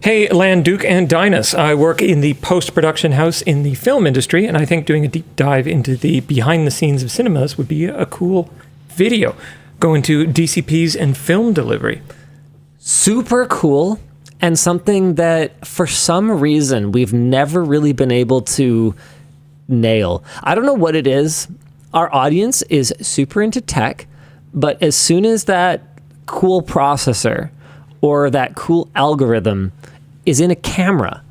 Hey, Lan, Duke, and Dinus. I work in the post-production house in the film industry, and I think doing a deep dive into the behind-the-scenes of cinemas would be a cool video. Go into DCPs and film delivery. Super cool, and something that, for some reason, we've never really been able to nail. I don't know what it is. Our audience is super into tech, but as soon as that cool processor or that cool algorithm is in a camera,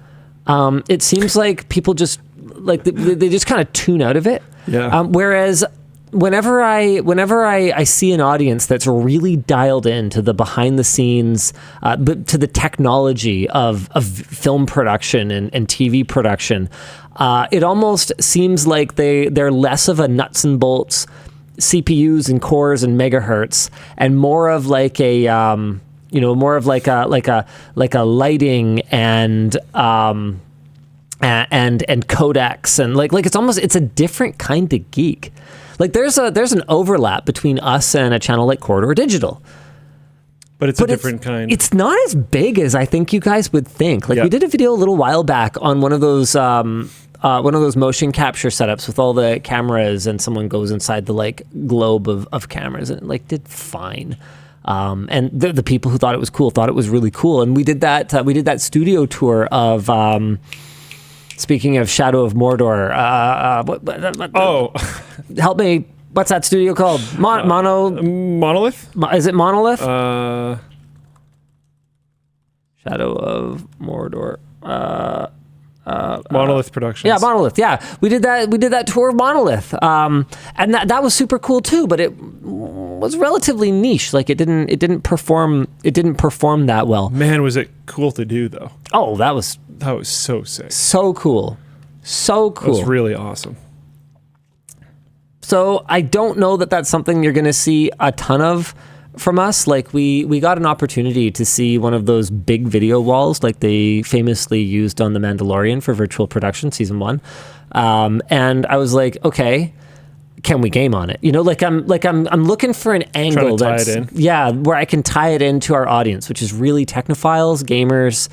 it seems like people just like they just kind of tune out of it. Yeah. Whereas whenever I see an audience that's really dialed into the behind the scenes, to the technology of film production and TV production, it almost seems like they're less of a nuts and bolts CPUs and cores and megahertz, and more of like a lighting and codecs and like it's a different kind of geek. Like there's an overlap between us and a channel like Corridor Digital. But it's a different kind. It's not as big as I think you guys would think. Like we did a video a little while back on one of those motion capture setups with all the cameras, and someone goes inside the like globe of cameras, and it like did fine. And the people who thought it was cool thought it was really cool. And we did that studio tour of speaking of Shadow of Mordor. Help me. What's that studio called? Monolith? Is it Monolith? Uh, Shadow of Mordor. Monolith Productions. Yeah, Monolith. Yeah, we did that tour of Monolith, and that was super cool too. But it was relatively niche. Like it didn't perform that well. Man, was it cool to do though? Oh, that was so sick. So cool. That was really awesome. So I don't know that that's something you're going to see a ton of from us. Like we got an opportunity to see one of those big video walls like they famously used on The Mandalorian for virtual production season 1. And I was like, okay, can we game on it? You know, I'm looking for an angle that's tie it in. Where I can tie it into our audience, which is really technophiles, gamers.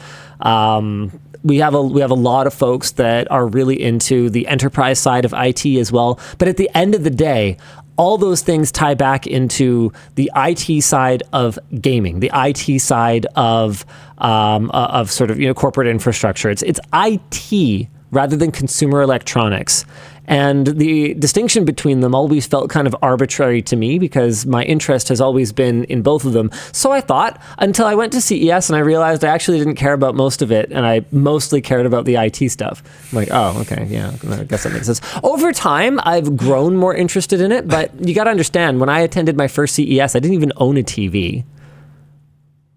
We have a lot of folks that are really into the enterprise side of IT as well. But at the end of the day, all those things tie back into the IT side of gaming, the IT side of sort of corporate infrastructure. It's IT rather than consumer electronics. And the distinction between them always felt kind of arbitrary to me because my interest has always been in both of them. So I thought until I went to CES and I realized I actually didn't care about most of it, and I mostly cared about the IT stuff. I'm like, oh, okay, yeah, I guess that makes sense. Over time, I've grown more interested in it, but you got to understand, when I attended my first CES, I didn't even own a TV.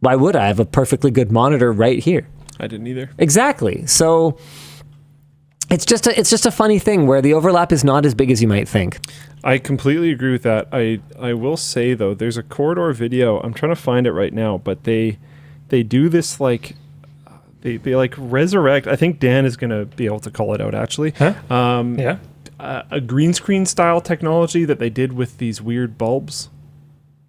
Why would I? I have a perfectly good monitor right here. I didn't either. Exactly. So it's just a funny thing where the overlap is not as big as you might think. I completely agree with that. I will say though, there's a Corridor video. I'm trying to find it right now, but they do this like they like resurrect. I think Dan is gonna be able to call it out actually. Huh? A green screen style technology that they did with these weird bulbs.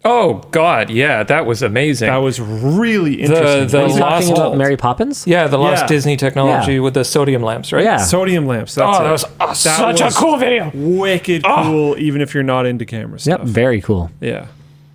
Oh God, yeah, that was amazing. That was really interesting. Are you talking about Mary Poppins? Yeah, the lost Disney technology with the sodium lamps, right? Yeah. Sodium lamps. That was such a cool video. Wicked cool, even if you're not into cameras. Yep, stuff. very cool. Yeah.